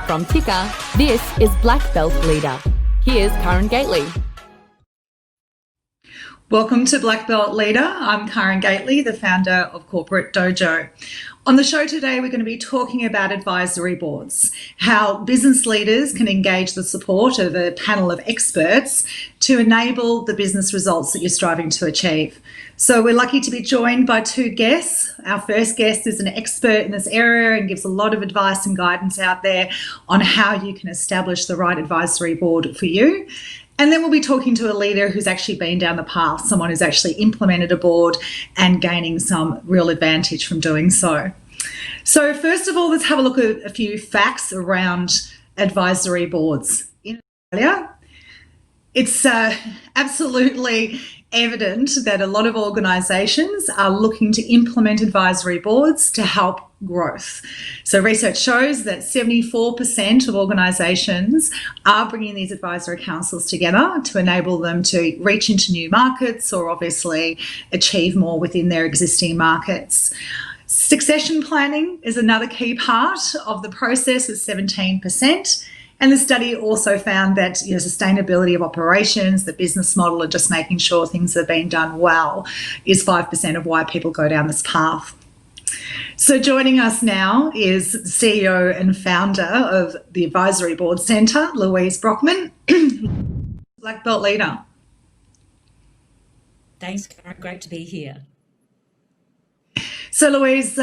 From Ticker, this is Black Belt Leader. Here's Karen Gately. Welcome to Black Belt Leader. I'm Karen Gately, the founder of Corporate Dojo. On the show today, we're going to be talking about advisory boards, how business leaders can engage the support of a panel of experts to enable the business results that you're striving to achieve. So we're lucky to be joined by two guests. Our first guest is an expert in this area and gives a lot of advice and guidance out there on how you can establish the right advisory board for you. And then we'll be talking to a leader who's actually been down the path, someone who's actually implemented a board and gaining some real advantage from doing so. So first of all, let's have a look at a few facts around advisory boards. In Australia, it's absolutely evident that a lot of organisations are looking to implement advisory boards to help growth. So research shows that 74% of organisations are bringing these advisory councils together to enable them to reach into new markets or obviously achieve more within their existing markets. Succession planning is another key part of the process, with 17%. And the study also found that sustainability of operations, the business model, and just making sure things are being done well is 5% of why people go down this path. So joining us now is CEO and founder of the Advisory Board Centre, Louise Broekman, Black Belt Leader. Thanks, Karen. Great to be here. So Louise,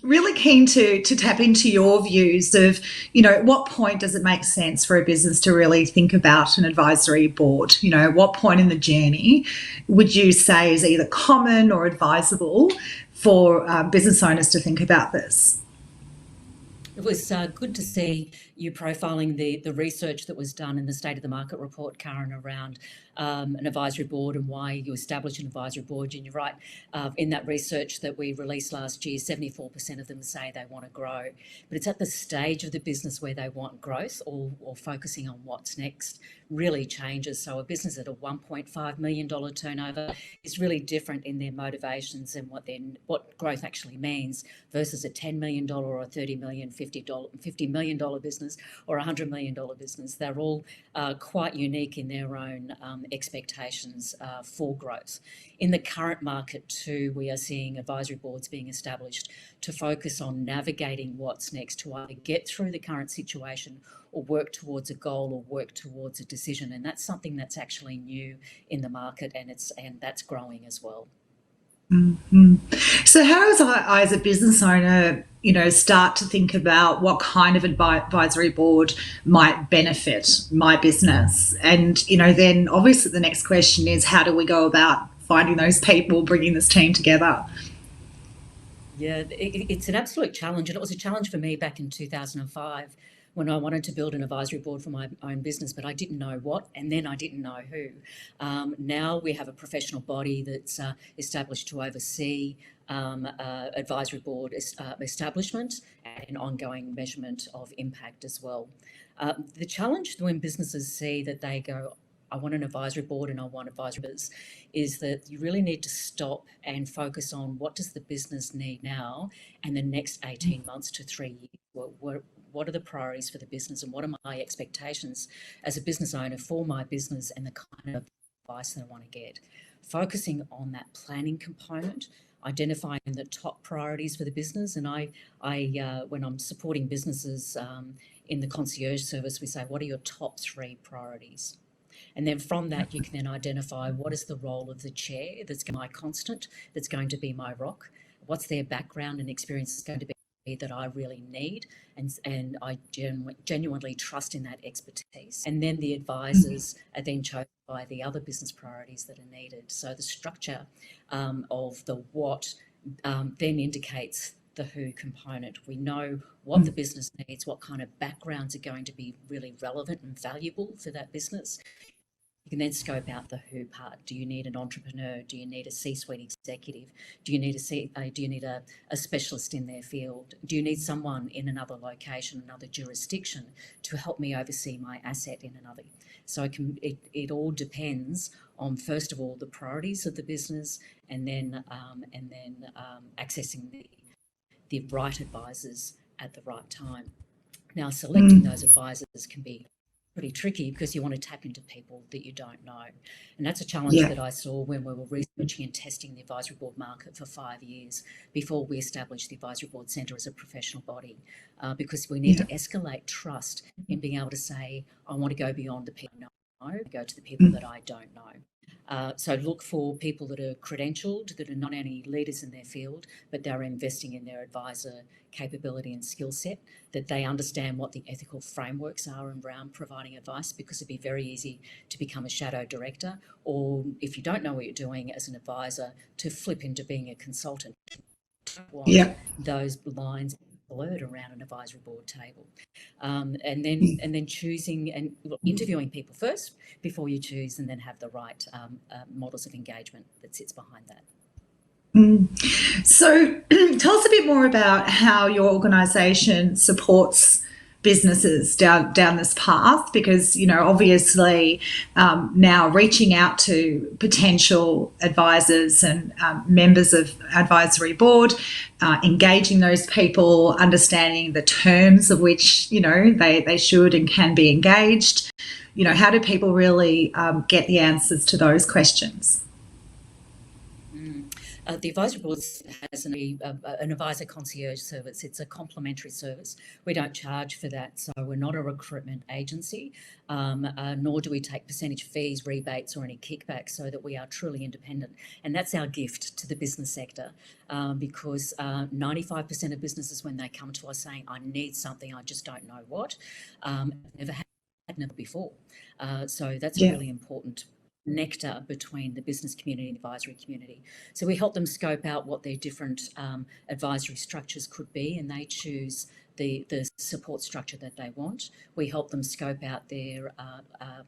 really keen to tap into your views of, at what point does it make sense for a business to really think about an advisory board? At what point in the journey would you say is either common or advisable for business owners to think about this? It was good to see you profiling the research that was done in the State of the Market report, Karen, around an advisory board and why you established an advisory board. And you're right, in that research that we released last year, 74% of them say they want to grow. But it's at the stage of the business where they want growth or focusing on what's next really changes. So a business at a $1.5 million turnover is really different in their motivations and what growth actually means versus a $10 million or a $30 million, $50 million business or a $100 million business. They're all quite unique in their own expectations for growth. In the current market too, we are seeing advisory boards being established to focus on navigating what's next, to either get through the current situation or work towards a goal or work towards a decision. And that's something that's actually new in the market, and that's growing as well. Mm-hmm. So how does I, as a business owner, start to think about what kind of advisory board might benefit my business? And, then obviously the next question is, how do we go about finding those people, bringing this team together? Yeah, it's an absolute challenge. And it was a challenge for me back in 2005 when I wanted to build an advisory board for my own business, but I didn't know what, and then I didn't know who. Now we have a professional body that's established to oversee advisory board establishment and ongoing measurement of impact as well. The challenge when businesses see that they go, I want an advisory board and I want advisors, is that you really need to stop and focus on what does the business need now and the next 18 months to 3 years. What are the priorities for the business and what are my expectations as a business owner for my business and the kind of advice that I want to get. Focusing on that planning component, identifying the top priorities for the business. And I when I'm supporting businesses in the concierge service, we say, what are your top 3 priorities? And then from that, you can then identify what is the role of the chair that's my constant, that's going to be my rock. What's their background and experience is going to be that I really need, and I genuinely trust in that expertise. And then the advisors are then chosen by the other business priorities that are needed. So the structure of the what then indicates the who component. We know what the business needs, what kind of backgrounds are going to be really relevant and valuable for that business. You can then scope out the who part. Do you need an entrepreneur? Do you need a C-suite executive? Do you need a specialist in their field? Do you need someone in another location, another jurisdiction, to help me oversee my asset in another? So it all depends on, first of all, the priorities of the business, and then accessing the right advisors at the right time. Now, selecting those advisors can be pretty tricky because you want to tap into people that you don't know. And that's a challenge Yeah. that I saw when we were researching and testing the advisory board market for 5 years before we established the Advisory Board Centre as a professional body, because we need Yeah. to escalate trust in being able to say, I want to go beyond the people I know, go to the people that I don't know. So look for people that are credentialed, that are not only leaders in their field, but they're investing in their advisor capability and skill set, that they understand what the ethical frameworks are around providing advice, because it'd be very easy to become a shadow director, or if you don't know what you're doing as an advisor, to flip into being a consultant. Don't want Yeah. those lines blurred around an advisory board table. And then choosing and interviewing people first before you choose, and then have the right models of engagement that sits behind that. So tell us a bit more about how your organisation supports businesses down this path, because, you know, obviously now reaching out to potential advisors and members of advisory board, engaging those people, understanding the terms of which, you know, they should and can be engaged. You know, how do people really get the answers to those questions? The Advisory Board has an advisor concierge service. It's a complimentary service. We don't charge for that, so we're not a recruitment agency, nor do we take percentage fees, rebates, or any kickbacks, so that we are truly independent. And that's our gift to the business sector, because 95% of businesses, when they come to us saying, I need something, I just don't know what, never had never before. So that's a really important nectar between the business community and the advisory community. So we help them scope out what their different advisory structures could be, and they choose the support structure that they want. We help them scope out their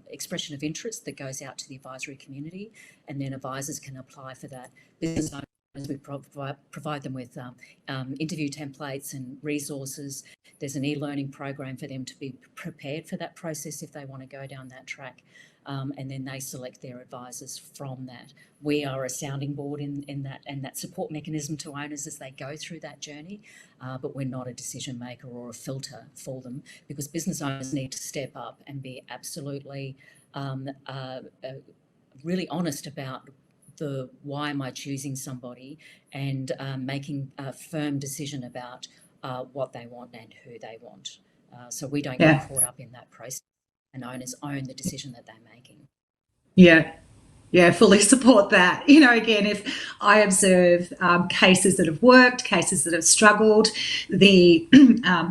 expression of interest that goes out to the advisory community, and then advisors can apply for that. Business owners, we provide them with interview templates and resources. There's an e-learning program for them to be prepared for that process if they want to go down that track. And then they select their advisors from that. We are a sounding board in that, and that support mechanism to owners as they go through that journey, but we're not a decision maker or a filter for them, because business owners need to step up and be absolutely really honest about the why am I choosing somebody, and making a firm decision about what they want and who they want. So we don't get caught up in that process, and owners own the decision that they're making. Yeah, fully support that. You know, again, if I observe cases that have worked, cases that have struggled, the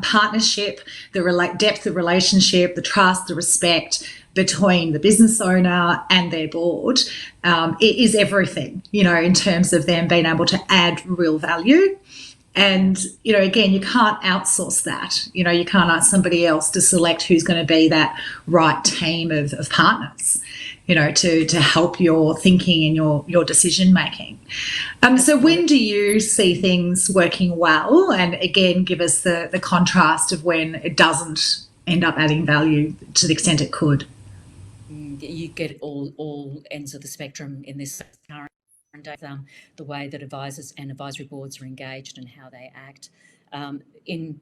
partnership, the depth of relationship, the trust, the respect between the business owner and their board, it is everything, you know, in terms of them being able to add real value. And, you know, again, you can't outsource that. You know, you can't ask somebody else to select who's going to be that right team of partners, you know, to help your thinking and your decision making. So when do you see things working well? And again, give us the contrast of when it doesn't end up adding value to the extent it could. You get all ends of the spectrum in this current day, the way that advisors and advisory boards are engaged and how they act. In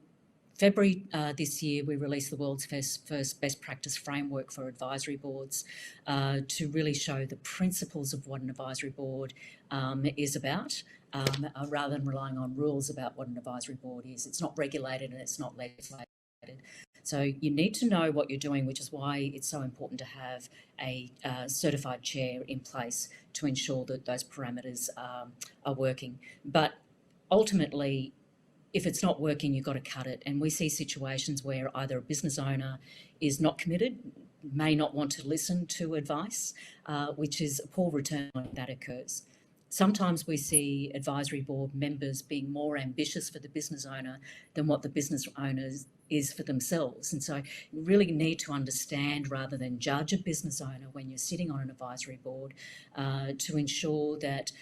February this year, we released the world's first best practice framework for advisory boards, to really show the principles of what an advisory board is about, rather than relying on rules about what an advisory board is. It's not regulated and it's not legislated. So you need to know what you're doing, which is why it's so important to have a certified chair in place to ensure that those parameters are working. But ultimately, if it's not working, you've got to cut it. And we see situations where either a business owner is not committed, may not want to listen to advice, which is a poor return when that occurs. Sometimes we see advisory board members being more ambitious for the business owner than what the business owner is for themselves. And so you really need to understand, rather than judge a business owner when you're sitting on an advisory board, to ensure that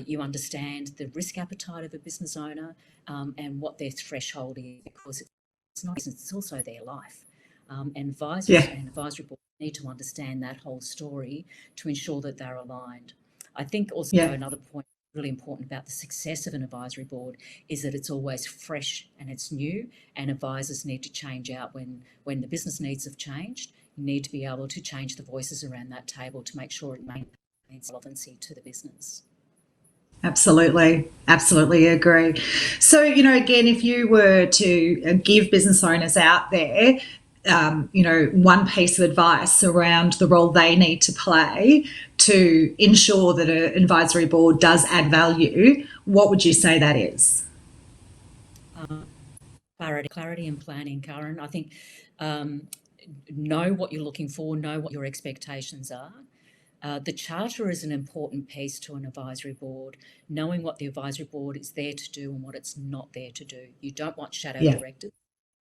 you understand the risk appetite of a business owner, and what their threshold is, because it's not business, it's also their life. And advisors and advisory boards need to understand that whole story to ensure that they're aligned. I think also another point really important about the success of an advisory board is that it's always fresh and it's new, and advisors need to change out when the business needs have changed. You need to be able to change the voices around that table to make sure it maintains relevancy to the business. Absolutely. Absolutely agree. So, again, if you were to give business owners out there, one piece of advice around the role they need to play to ensure that an advisory board does add value, what would you say that is? Clarity and planning, Karen. I think know what you're looking for, know what your expectations are. The charter is an important piece to an advisory board, knowing what the advisory board is there to do and what it's not there to do. You don't want shadow directors.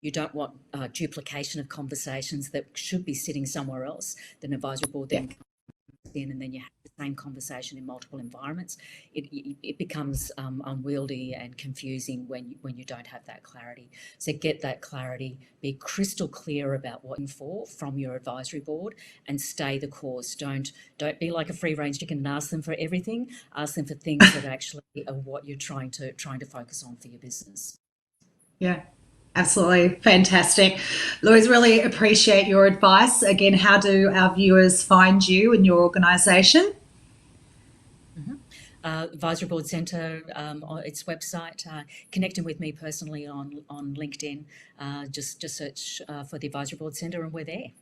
You don't want duplication of conversations that should be sitting somewhere else. The advisory board then comes in, and then you have the same conversation in multiple environments. It becomes unwieldy and confusing when you don't have that clarity. So get that clarity, be crystal clear about what you're for from your advisory board, and stay the course. Don't be like a free range chicken and ask them for everything. Ask them for things that actually are what you're trying to focus on for your business. Yeah. Absolutely. Fantastic. Louise, really appreciate your advice. Again, how do our viewers find you and your organisation? Advisory Board Centre, on its website, connecting with me personally on LinkedIn. Just search for the Advisory Board Centre and we're there.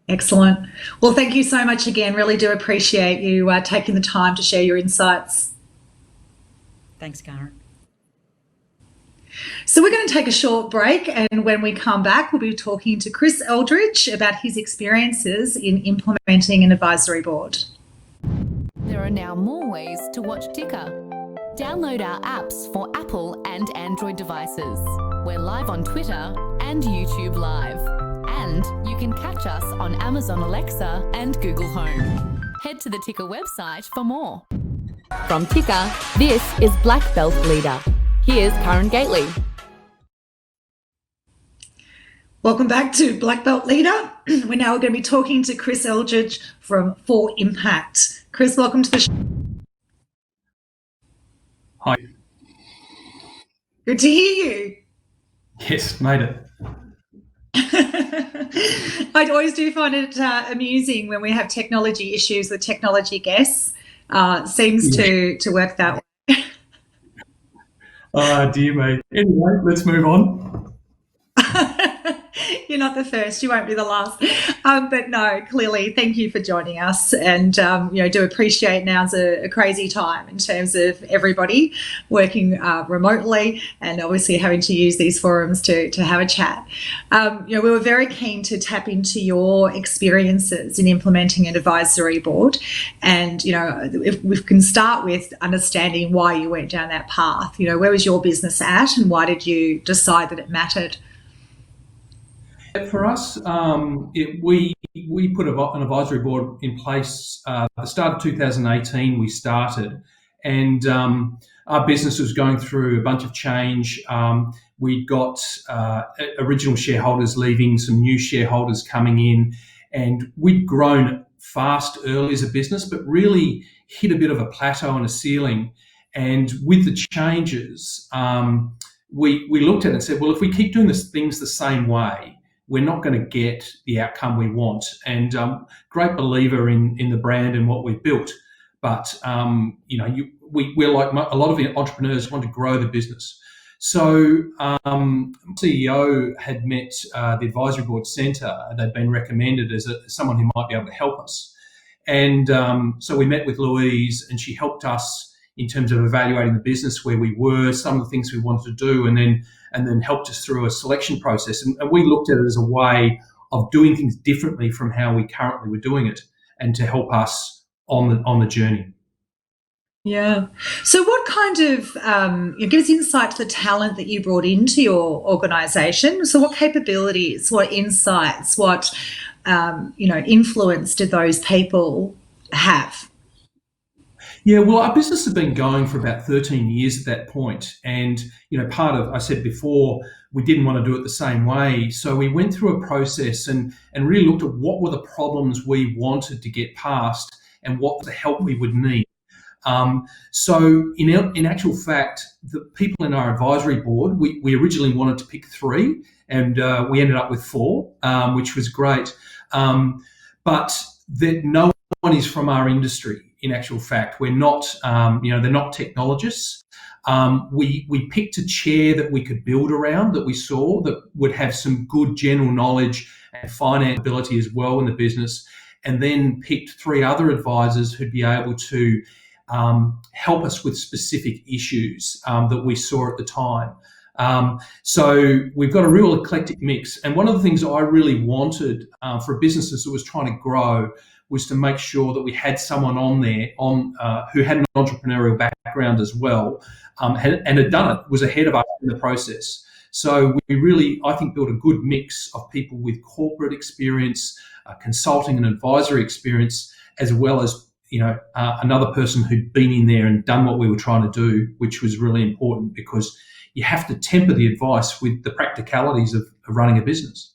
Excellent. Well, thank you so much again. Really do appreciate you taking the time to share your insights. Thanks, Karen. So we're going to take a short break, and when we come back, we'll be talking to Chris Eldridge about his experiences in implementing an advisory board. There are now more ways to watch Ticker. Download our apps for Apple and Android devices. We're live on Twitter and YouTube Live. And you can catch us on Amazon Alexa and Google Home. Head to the Ticker website for more. From Ticker, this is Black Belt Leader. Here's Karen Gately. Welcome back to Black Belt Leader. We're now going to be talking to Chris Eldridge from For Impact. Chris, welcome to the show. Hi. Good to hear you. Yes, made it. I always do find it amusing when we have technology issues with technology guests. Seems to work that way. Oh, dear me. Anyway, let's move on. You're not the first, you won't be the last. But no, clearly, thank you for joining us. And, do appreciate now's a crazy time in terms of everybody working remotely and obviously having to use these forums to have a chat. We were very keen to tap into your experiences in implementing an advisory board. And, if we can start with understanding why you went down that path, where was your business at and why did you decide that it mattered? For us, we put an advisory board in place at the start of 2018. We started, and our business was going through a bunch of change. We'd got original shareholders leaving, some new shareholders coming in, and we'd grown fast early as a business, but really hit a bit of a plateau and a ceiling. And with the changes, we looked at it and said, well, if we keep doing things the same way, we're not going to get the outcome we want. And great believer in the brand and what we've built. But, we're like a lot of the entrepreneurs want to grow the business. So CEO had met the Advisory Board Centre. They'd been recommended as someone who might be able to help us. And so we met with Louise, and she helped us in terms of evaluating the business, where we were, some of the things we wanted to do, and then helped us through a selection process. And we looked at it as a way of doing things differently from how we currently were doing it, and to help us on the journey. Yeah. So what kind of, give us insight to the talent that you brought into your organisation. So what capabilities, what insights, what, influence did those people have? Yeah, well, our business has been going for about 13 years at that point. And, I said before, we didn't want to do it the same way. So we went through a process and really looked at what were the problems we wanted to get past and what the help we would need. So in actual fact, the people in our advisory board, we originally wanted to pick 3, and we ended up with 4, which was great. But no one is from our industry. In actual fact, we're not, they're not technologists. We picked a chair that we could build around, that we saw that would have some good general knowledge and finance ability as well in the business, and then picked 3 other advisors who'd be able to help us with specific issues that we saw at the time. So we've got a real eclectic mix. And one of the things I really wanted for a business that was trying to grow was to make sure that we had someone on there who had an entrepreneurial background as well, and had done it, was ahead of us in the process. So we really, I think, built a good mix of people with corporate experience, consulting and advisory experience, as well as another person who'd been in there and done what we were trying to do, which was really important because you have to temper the advice with the practicalities of running a business.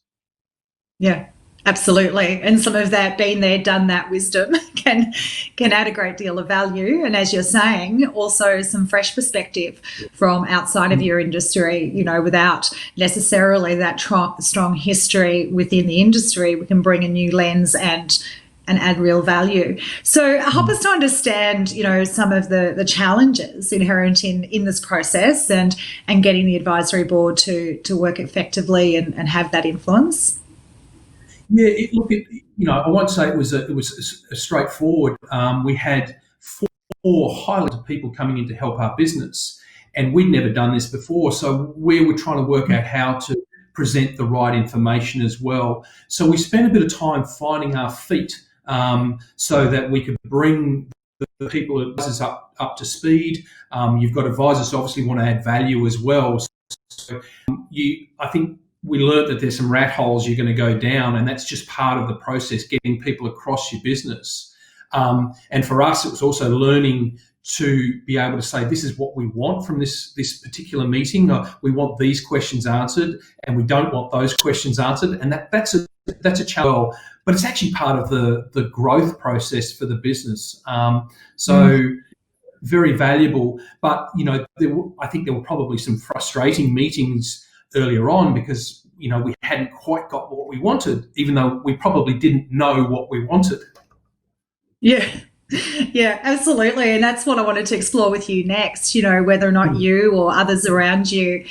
Yeah, absolutely. And some of that been there, done that wisdom can add a great deal of value. And as you're saying, also some fresh perspective from outside of your industry, without necessarily that strong history within the industry, we can bring a new lens and add real value. So help us to understand, some of the challenges inherent in this process and getting the advisory board to work effectively and have that influence. Yeah, I won't say it was a straightforward. We had 4 highly talented people coming in to help our business, and we'd never done this before. So we were trying to work out how to present the right information as well. So we spent a bit of time finding our feet, so that we could bring the people, advisors up to speed. You've got advisors who obviously want to add value as well. So I think we learned that there's some rat holes you're going to go down, and that's just part of the process, getting people across your business. And for us, it was also learning to be able to say, this is what we want from this particular meeting. We want these questions answered, and we don't want those questions answered. And that's a challenge, but it's actually part of the growth process for the business. Very valuable. But, I think there were probably some frustrating meetings earlier on because, we hadn't quite got what we wanted, even though we probably didn't know what we wanted. Yeah. Yeah, absolutely. And that's what I wanted to explore with you next, whether or not you or others around you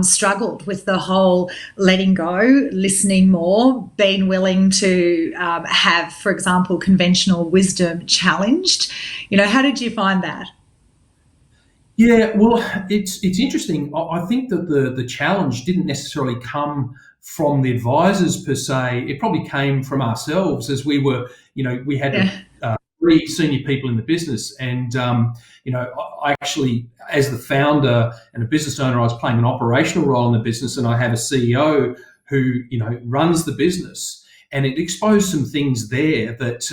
struggled with the whole letting go, listening more, being willing to have, for example, conventional wisdom challenged. How did you find that? Yeah, well, it's interesting. I think that the challenge didn't necessarily come from the advisors per se. It probably came from ourselves as we were, we had 3 senior people in the business. And, I actually, as the founder and a business owner, I was playing an operational role in the business, and I have a CEO who, runs the business. And it exposed some things there that,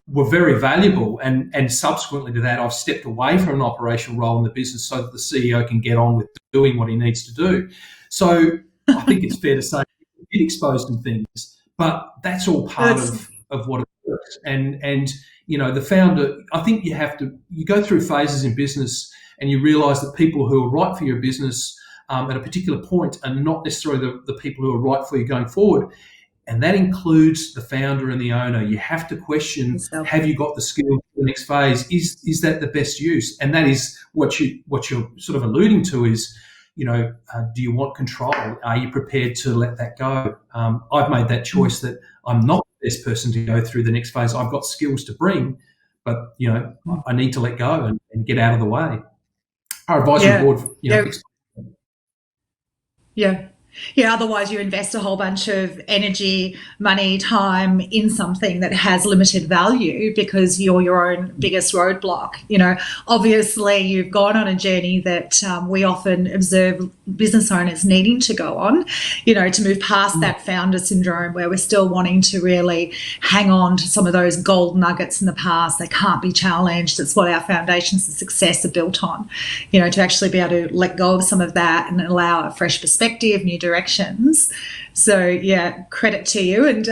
were very valuable. And subsequently to that, I've stepped away from an operational role in the business so that the CEO can get on with doing what he needs to do. So I think it's fair to say it did expose some things, but that's all part of what it works. And the founder, I think you go through phases in business and you realise that people who are right for your business at a particular point are not necessarily the people who are right for you going forward. And that includes the founder and the owner. You have to question, have you got the skills for the next phase? Is that the best use? And that is what you're sort of alluding to is, do you want control? Are you prepared to let that go? I've made that choice that I'm not the best person to go through the next phase. I've got skills to bring, but, I need to let go and get out of the way. Our advisory board, Yeah, otherwise you invest a whole bunch of energy, money, time in something that has limited value because you're your own biggest roadblock. Obviously you've gone on a journey that we often observe business owners needing to go on, to move past that founder syndrome where we're still wanting to really hang on to some of those gold nuggets in the past. They can't be challenged. It's what our foundations of success are built on, to actually be able to let go of some of that and allow a fresh perspective, new directions. So, yeah, credit to you. And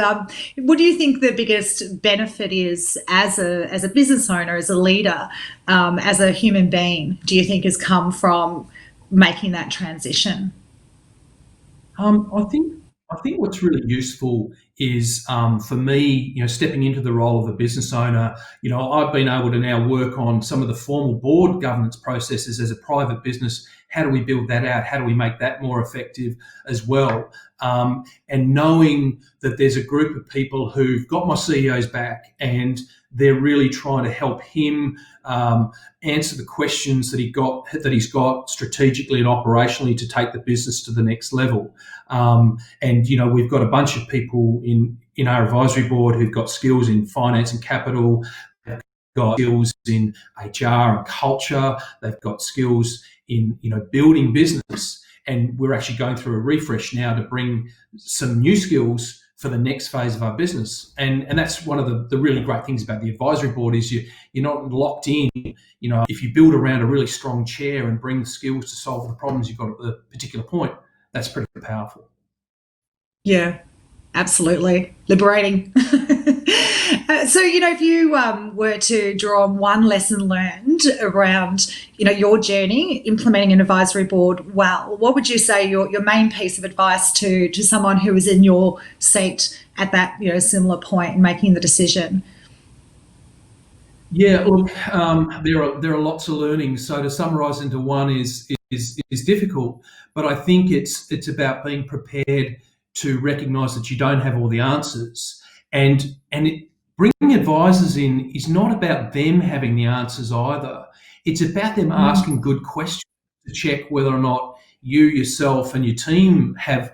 what do you think the biggest benefit is as a business owner, as a leader, as a human being, do you think has come from making that transition? I think what's really useful is for me, stepping into the role of a business owner. I've been able to now work on some of the formal board governance processes as a private business. How do we build that out? How do we make that more effective as well? And knowing that there's a group of people who've got my CEO's back and they're really trying to help him answer the questions that he's got strategically and operationally to take the business to the next level. And we've got a bunch of people in our advisory board who've got skills in finance and capital. They've got skills in HR and culture. They've got skills in building business. And we're actually going through a refresh now to bring some new skills for the next phase of our business. And that's one of the really great things about the advisory board is you're not locked in. If you build around a really strong chair and bring the skills to solve the problems you've got at the particular point, that's pretty powerful. Yeah, absolutely. Liberating. So, if you were to draw on one lesson learned around, your journey implementing an advisory board well, what would you say your main piece of advice to someone who is in your seat at that, similar point in making the decision? Yeah, look, there are lots of learnings. So to summarise into one is difficult, but I think it's about being prepared to recognise that you don't have all the answers, and bringing advisors in is not about them having the answers either. It's about them asking good questions to check whether or not you yourself and your team have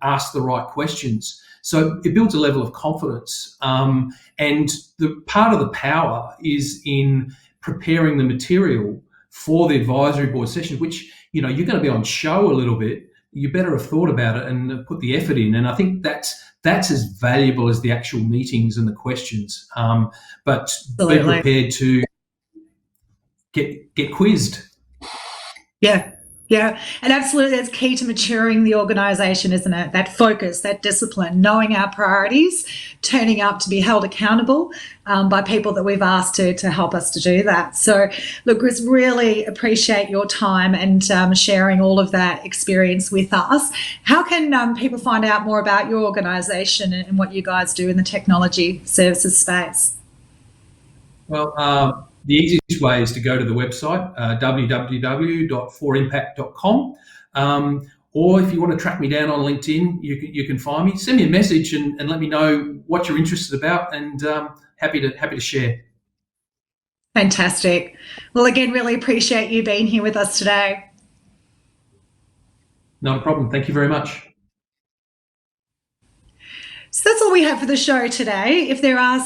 asked the right questions. So it builds a level of confidence. And the part of the power is in preparing the material for the advisory board session, which, you're going to be on show a little bit. You better have thought about it and put the effort in. And I think that's as valuable as the actual meetings and the questions. But Absolutely. Be prepared to get quizzed. Yeah. Yeah, and absolutely, that's key to maturing the organisation, isn't it? That focus, that discipline, knowing our priorities, turning up to be held accountable by people that we've asked to help us to do that. So, look, Chris, really appreciate your time and sharing all of that experience with us. How can people find out more about your organisation and what you guys do in the technology services space? Well, the easiest way is to go to the website, www.forimpact.com. Or if you want to track me down on LinkedIn, you can find me. Send me a message and let me know what you're interested about, and happy to share. Fantastic. Well, again, really appreciate you being here with us today. Not a problem. Thank you very much. So that's all we have for the show today. If there are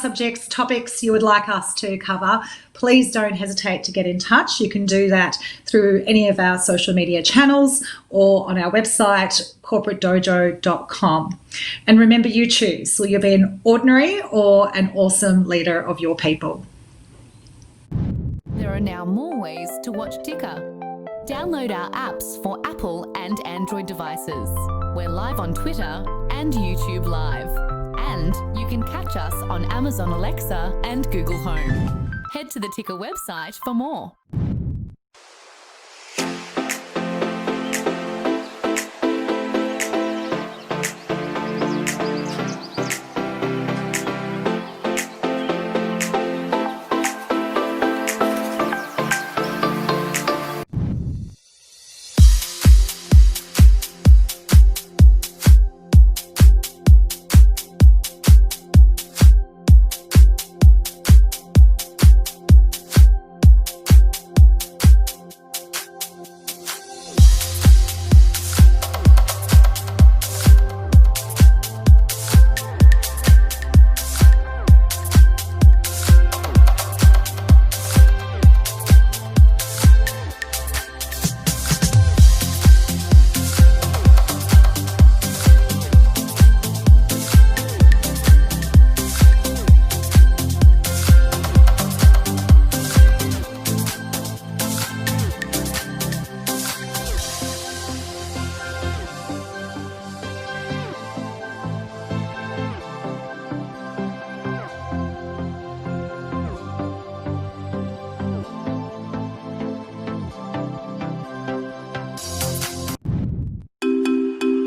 topics you would like us to cover, please don't hesitate to get in touch. You can do that through any of our social media channels or on our website, corporatedojo.com. And remember, you choose. Will you be an ordinary or an awesome leader of your people? There are now more ways to watch Ticker. Download our apps for Apple and Android devices. We're live on Twitter and YouTube Live. And you can catch us on Amazon Alexa and Google Home. Head to the Ticker website for more.